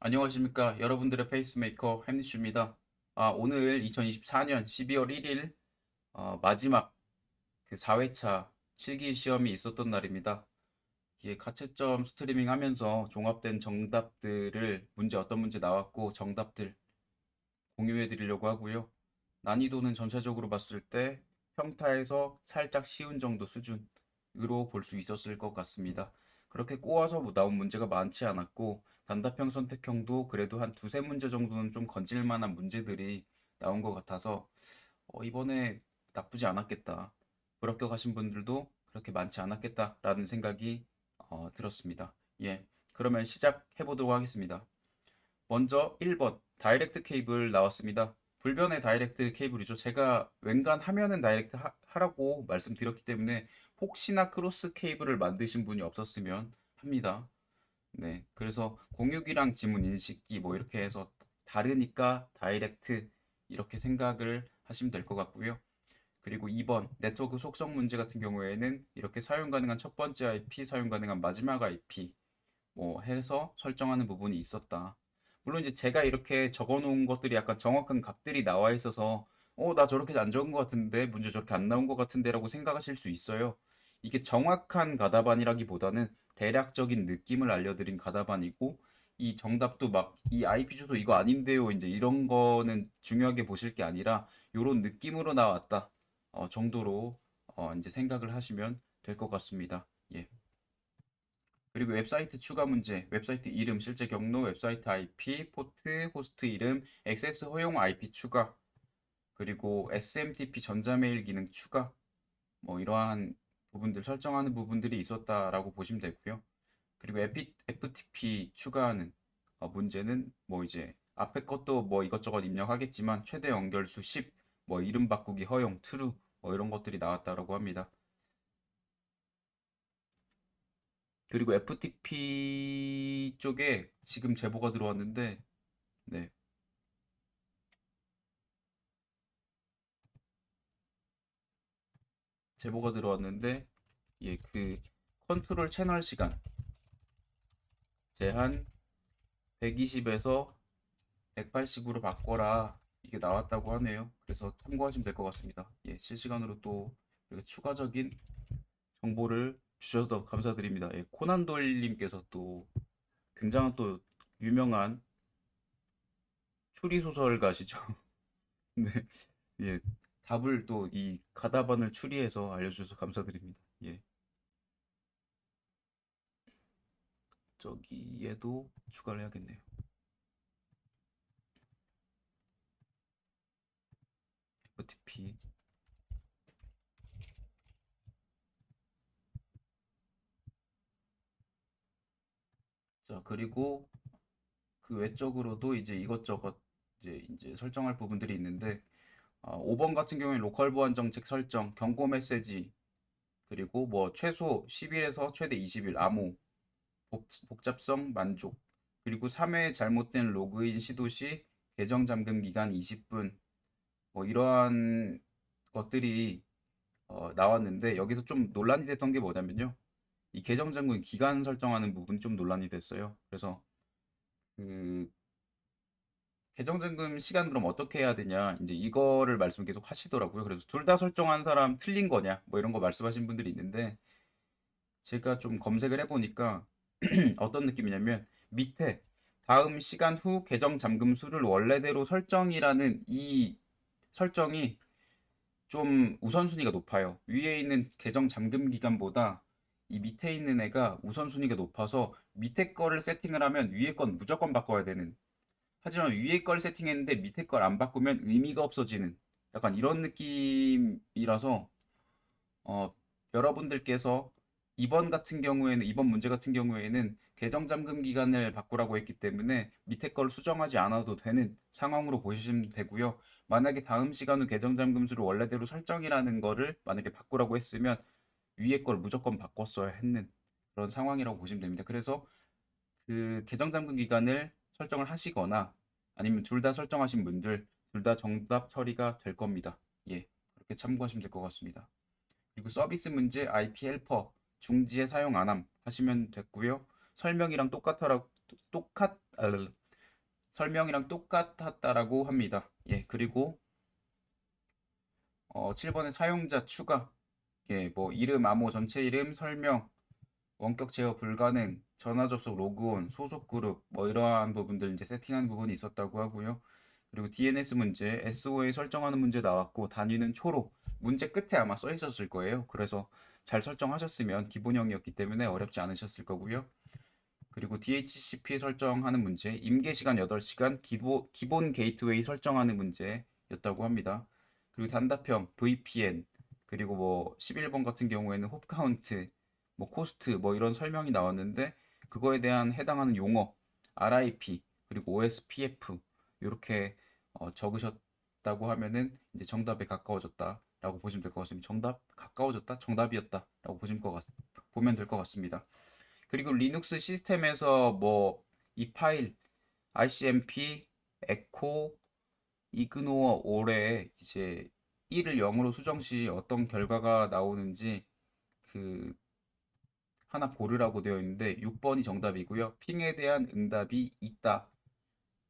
안녕하십니까. 여러분들의 페이스메이커 햄리슈입니다. 오늘 2024년 12월 1일 마지막 그 4회차 실기 시험이 있었던 날입니다. 이게 가채점 스트리밍 하면서 종합된 정답들을 어떤 문제 나왔고 정답들 공유해 드리려고 하고요. 난이도는 전체적으로 봤을 때 평타에서 살짝 쉬운 정도 수준으로 볼 수 있었을 것 같습니다. 그렇게 꼬아서 나온 문제가 많지 않았고 단답형 선택형도 그래도 한 두세 문제 정도는 좀 건질 만한 문제들이 나온 것 같아서 이번에 나쁘지 않았겠다. 불합격하신 분들도 그렇게 많지 않았겠다라는 생각이 들었습니다. 예, 그러면 시작해 보도록 하겠습니다. 먼저 1번 다이렉트 케이블 나왔습니다. 불변의 다이렉트 케이블이죠. 제가 웬간 하면은 다이렉트 하라고 말씀드렸기 때문에 혹시나 크로스 케이블을 만드신 분이 없었으면 합니다. 네, 그래서 공유기랑 지문 인식기 뭐 이렇게 해서 다르니까 다이렉트 이렇게 생각을 하시면 될 것 같고요. 그리고 2번 네트워크 속성 문제 같은 경우에는 이렇게 사용 가능한 첫 번째 IP, 사용 가능한 마지막 IP 뭐 해서 설정하는 부분이 있었다. 물론 이제 제가 이렇게 적어 놓은 것들이 약간 정확한 값들이 나와 있어서 나 저렇게 안 적은 것 같은데 문제 저렇게 안 나온 것 같은데라고 생각하실 수 있어요. 이게 정확한 가다반이라기보다는 대략적인 느낌을 알려드린 가다반이고 이 정답도 막 이 IP 주소 이거 아닌데요 이제 이런 거는 중요하게 보실 게 아니라 요런 느낌으로 나왔다 정도로 이제 생각을 하시면 될 것 같습니다. 예. 그리고 웹사이트 추가 문제, 웹사이트 이름, 실제 경로, 웹사이트 IP, 포트, 호스트 이름, 액세스 허용 IP 추가, 그리고 SMTP 전자메일 기능 추가, 뭐 이러한 부분들 설정하는 부분들이 있었다라고 보시면 되고요. 그리고 FTP 추가하는 문제는 뭐 이제 앞에 것도 뭐 이것저것 입력하겠지만 최대 연결수 10, 뭐 이름 바꾸기 허용, true, 뭐 이런 것들이 나왔다라고 합니다. 그리고 FTP 쪽에 지금 제보가 들어왔는데 네. 제보가 들어왔는데 예, 그 컨트롤 채널 시간 제한 120에서 180으로 바꿔라. 이게 나왔다고 하네요. 그래서 참고하시면 될 것 같습니다. 예, 실시간으로 또 이렇게 추가적인 정보를 주셔서 감사드립니다. 예, 코난도일님께서 또 굉장한 또 유명한 추리소설가시죠. 네, 예, 답을 또 이 가다반을 추리해서 알려주셔서 감사드립니다. 예, 저기에도 추가를 해야겠네요. FTP. 자, 그리고 그 외적으로도 이제 이것저것 이제 설정할 부분들이 있는데 5번 같은 경우에 로컬 보안 정책 설정, 경고 메시지, 그리고 뭐 최소 10일에서 최대 20일 암호, 복잡성 만족, 그리고 3회 잘못된 로그인 시도 시 계정 잠금 기간 20분, 뭐 이러한 것들이 나왔는데 여기서 좀 논란이 됐던 게 뭐냐면요. 이 계정 잠금 기간 설정하는 부분이 좀 논란이 됐어요. 그래서 그 계정 잠금 시간 그럼 어떻게 해야 되냐 이제 이거를 말씀 계속 하시더라고요. 그래서 둘 다 설정한 사람 틀린 거냐 뭐 이런 거 말씀하신 분들이 있는데 제가 좀 검색을 해보니까 어떤 느낌이냐면 밑에 다음 시간 후 계정 잠금 수를 원래대로 설정이라는 이 설정이 좀 우선순위가 높아요. 위에 있는 계정 잠금 기간보다 이 밑에 있는 애가 우선순위가 높아서 밑에 거를 세팅을 하면 위에 건 무조건 바꿔야 되는, 하지만 위에 걸 세팅했는데 밑에 걸 안 바꾸면 의미가 없어지는 약간 이런 느낌이라서 어, 여러분들께서 이번 문제 같은 경우에는 계정 잠금 기간을 바꾸라고 했기 때문에 밑에 걸 수정하지 않아도 되는 상황으로 보시면 되고요. 만약에 다음 시간 후 계정 잠금 수를 원래대로 설정이라는 거를 만약에 바꾸라고 했으면 위에 걸 무조건 바꿨어야 했는 그런 상황이라고 보시면 됩니다. 그래서 그 계정 잠금 기간을 설정을 하시거나 아니면 둘 다 설정하신 분들 둘 다 정답 처리가 될 겁니다. 예, 그렇게 참고하시면 될 것 같습니다. 그리고 서비스 문제 IP 헬퍼 중지에 사용 안함 하시면 됐고요. 설명이랑 똑같아라 똑같 설명이랑 똑같았다라고 합니다. 예, 그리고 7번에 사용자 추가. 예, 뭐 이름, 암호, 전체 이름, 설명, 원격 제어 불가능, 전화 접속, 로그온, 소속 그룹, 뭐 이러한 부분들 이제 세팅하는 부분이 있었다고 하고요. 그리고 DNS 문제, SOA 설정하는 문제 나왔고, 단위는 초로. 문제 끝에 아마 써 있었을 거예요. 그래서 잘 설정하셨으면 기본형이었기 때문에 어렵지 않으셨을 거고요. 그리고 DHCP 설정하는 문제, 임계 시간 8시간, 기본 게이트웨이 설정하는 문제였다고 합니다. 그리고 단답형, VPN, 그리고 뭐 11번 같은 경우에는 홉 카운트, 뭐 코스트, 뭐 이런 설명이 나왔는데 그거에 대한 해당하는 용어, RIP, 그리고 OSPF 이렇게 적으셨다고 하면은 이제 정답에 가까워졌다라고 보시면 될 것 같습니다. 정답 가까워졌다, 정답이었다라고 보면 될 것 같습니다. 그리고 리눅스 시스템에서 뭐 이 파일 ICMP, 에코, 이그노어 올해 이제 1을 0으로 수정 시 어떤 결과가 나오는지 그 하나 고르라고 되어 있는데 6번이 정답이고요. 핑에 대한 응답이 있다.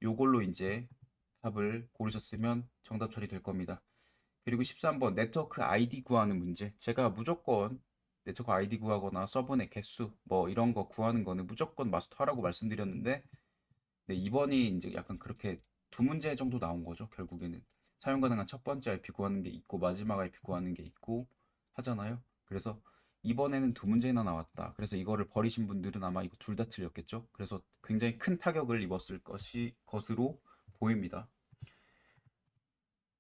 요걸로 이제 답을 고르셨으면 정답 처리될 겁니다. 그리고 13번 네트워크 아이디 구하는 문제. 제가 무조건 네트워크 아이디 구하거나 서버넷 개수 뭐 이런 거 구하는 거는 무조건 마스터하라고 말씀드렸는데 네, 이번이 이제 약간 그렇게 두 문제 정도 나온 거죠. 결국에는 사용 가능한 첫 번째 IP 구하는 게 있고 마지막 IP 구하는 게 있고 하잖아요. 그래서 이번에는 두 문제나 나왔다. 그래서 이거를 버리신 분들은 아마 이거 둘 다 틀렸겠죠. 그래서 굉장히 큰 타격을 입었을 것으로 보입니다.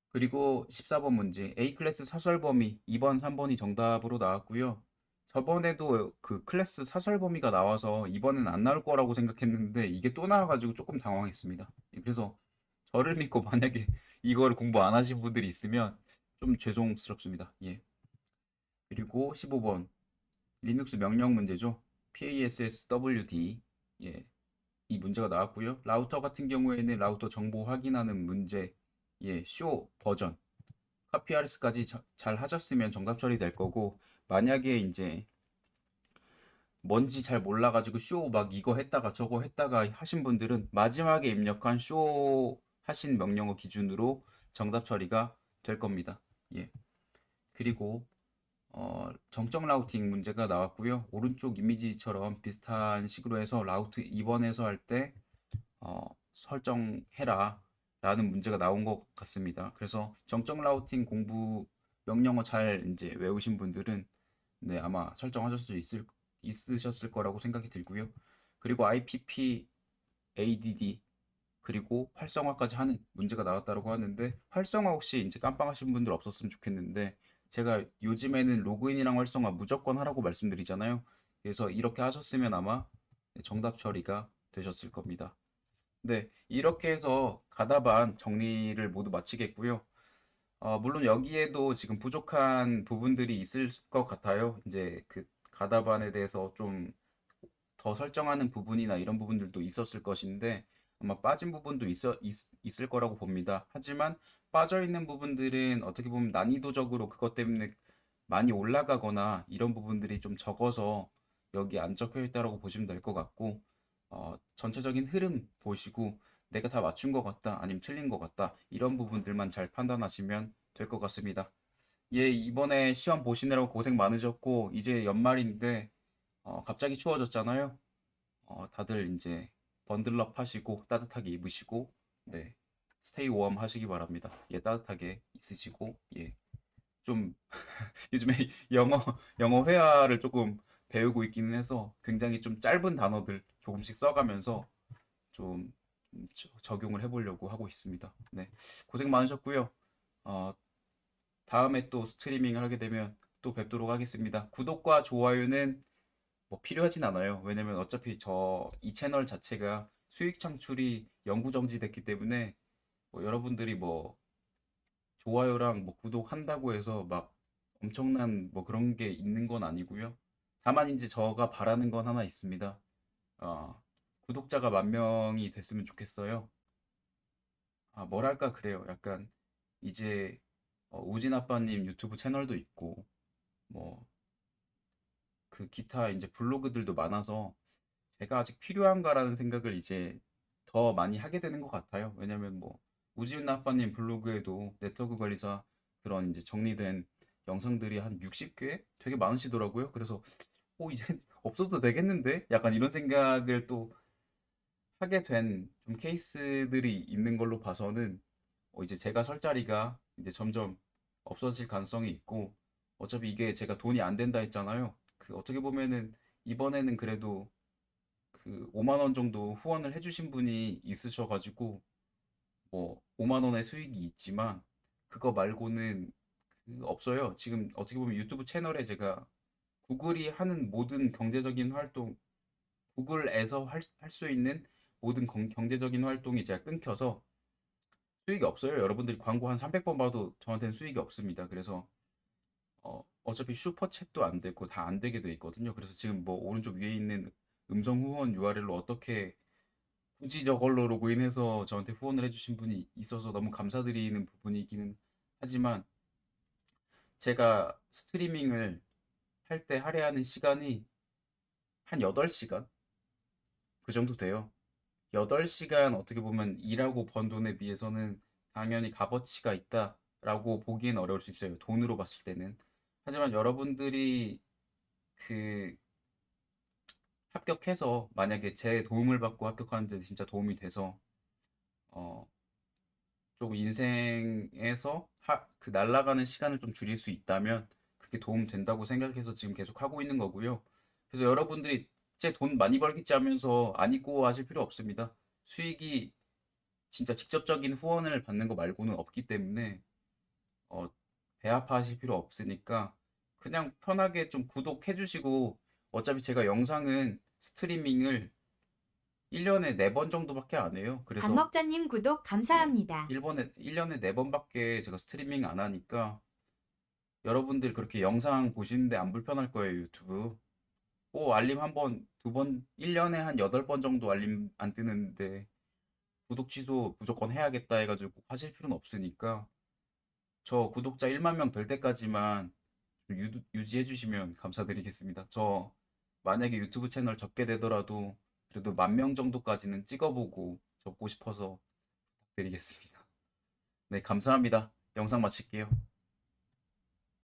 그리고 14번 문제 A 클래스 사설 범위 2번, 3번이 정답으로 나왔고요. 저번에도 그 클래스 사설 범위가 나와서 이번엔 안 나올 거라고 생각했는데 이게 또 나와가지고 조금 당황했습니다. 그래서 저를 믿고 만약에 이걸 공부 안 하신 분들이 있으면 좀 죄송스럽습니다. 예. 그리고 15번 리눅스 명령 문제죠. PASSWD. 예. 이 문제가 나왔고요. 라우터 같은 경우에는 라우터 정보 확인하는 문제. 예, 쇼 버전. 카피 RS까지 잘 하셨으면 정답 처리될 거고 만약에 이제 뭔지 잘 몰라가지고 쇼 막 이거 했다가 저거 했다가 하신 분들은 마지막에 입력한 쇼 하신 명령어 기준으로 정답 처리가 될 겁니다. 예. 그리고 정적 라우팅 문제가 나왔고요. 오른쪽 이미지처럼 비슷한 식으로 해서 라우트 2번에서 할 때 설정해라 라는 문제가 나온 것 같습니다. 그래서 정적 라우팅 공부 명령어 잘 이제 외우신 분들은 네, 아마 있으셨을 거라고 생각이 들고요. 그리고 IPP, ADD, 그리고 활성화까지 하는 문제가 나왔다고 하는데 활성화 혹시 이제 깜빡하신 분들 없었으면 좋겠는데 제가 요즘에는 로그인이랑 활성화 무조건 하라고 말씀드리잖아요. 그래서 이렇게 하셨으면 아마 정답 처리가 되셨을 겁니다. 네, 이렇게 해서 가다반 정리를 모두 마치겠고요. 물론 여기에도 지금 부족한 부분들이 있을 것 같아요. 이제 그 가다반에 대해서 좀 더 설정하는 부분이나 이런 부분들도 있었을 것인데 아마 빠진 부분도 있을 거라고 봅니다. 하지만 빠져 있는 부분들은 어떻게 보면 난이도적으로 그것 때문에 많이 올라가거나 이런 부분들이 좀 적어서 여기 안 적혀 있다라고 보시면 될 것 같고 전체적인 흐름 보시고 내가 다 맞춘 것 같다 아니면 틀린 것 같다 이런 부분들만 잘 판단하시면 될 것 같습니다. 예, 이번에 시험 보시느라고 고생 많으셨고 이제 연말인데 갑자기 추워졌잖아요. 다들 이제 번들럽 하시고 따뜻하게 입으시고 네 스테이 웜 하시기 바랍니다. 예, 따뜻하게 있으시고 예, 좀 요즘에 영어 회화를 조금 배우고 있기는 해서 굉장히 좀 짧은 단어들 조금씩 써가면서 좀 적용을 해보려고 하고 있습니다. 네, 고생 많으셨고요. 어, 다음에 또 스트리밍을 하게 되면 또 뵙도록 하겠습니다. 구독과 좋아요는 뭐 필요하진 않아요. 왜냐면 어차피 이 채널 자체가 수익 창출이 영구 정지됐기 때문에 뭐 여러분들이 뭐 좋아요랑 뭐 구독한다고 해서 막 엄청난 뭐 그런 게 있는 건 아니고요. 다만 이제 저가 바라는 건 하나 있습니다. 구독자가 10,000명이 됐으면 좋겠어요. 뭐랄까 그래요. 약간 이제 우진 아빠님 유튜브 채널도 있고 뭐 그 기타 이제 블로그들도 많아서 제가 아직 필요한가라는 생각을 이제 더 많이 하게 되는 것 같아요. 왜냐면 뭐 우지훈 아빠님 블로그에도 네트워크 관리사 그런 이제 정리된 영상들이 한 60개 되게 많으시더라고요. 그래서 이제 없어도 되겠는데? 약간 이런 생각을 또 하게 된 좀 케이스들이 있는 걸로 봐서는 이제 제가 설 자리가 이제 점점 없어질 가능성이 있고, 어차피 이게 제가 돈이 안 된다 했잖아요. 그 어떻게 보면은 이번에는 그래도 그 5만 원 정도 후원을 해주신 분이 있으셔가지고 뭐 5만 원의 수익이 있지만 그거 말고는 그 없어요. 지금 어떻게 보면 유튜브 채널에 제가 구글이 하는 모든 경제적인 활동, 구글에서 할 수 있는 모든 경제적인 활동이 제가 끊겨서 수익이 없어요. 여러분들이 광고 한 300번 봐도 저한테는 수익이 없습니다. 그래서 어차피 슈퍼챗도 안 되고 다 안 되게 돼 있거든요. 그래서 지금 뭐 오른쪽 위에 있는 음성 후원 URL로 어떻게 굳이 저걸로 로그인해서 저한테 후원을 해주신 분이 있어서 너무 감사드리는 부분이기는 하지만 제가 스트리밍을 할 때 할애하는 시간이 한 8시간? 그 정도 돼요. 8시간 어떻게 보면 일하고 번 돈에 비해서는 당연히 값어치가 있다라고 보기엔 어려울 수 있어요. 돈으로 봤을 때는. 하지만 여러분들이 그 합격해서 만약에 제 도움을 받고 합격하는데 진짜 도움이 돼서 어, 조금 인생에서 그 날아가는 시간을 좀 줄일 수 있다면 그게 도움 된다고 생각해서 지금 계속 하고 있는 거고요. 그래서 여러분들이 제 돈 많이 벌겠지 하면서 안 잊고 하실 필요 없습니다. 수익이 진짜 직접적인 후원을 받는 거 말고는 없기 때문에 어, 배 아파하실 필요 없으니까 그냥 편하게 좀 구독해 주시고 어차피 제가 영상은 스트리밍을 1년에 4번 정도밖에 안 해요. 그래서 박먹자님 구독 네. 감사합니다. 1년에 4번밖에 제가 스트리밍 안 하니까 여러분들 그렇게 영상 보시는데 안 불편할 거예요, 유튜브. 알림 한 번, 두 번, 1년에 한 8번 정도 알림 안 뜨는데 구독 취소 무조건 해야겠다 해가지고 꼭 하실 필요는 없으니까 저 구독자 1만 명 될 때까지만 좀 유지해 주시면 감사드리겠습니다. 저 만약에 유튜브 채널 접게 되더라도 그래도 1만 명 정도까지는 찍어보고 접고 싶어서 드리겠습니다. 네, 감사합니다. 영상 마칠게요.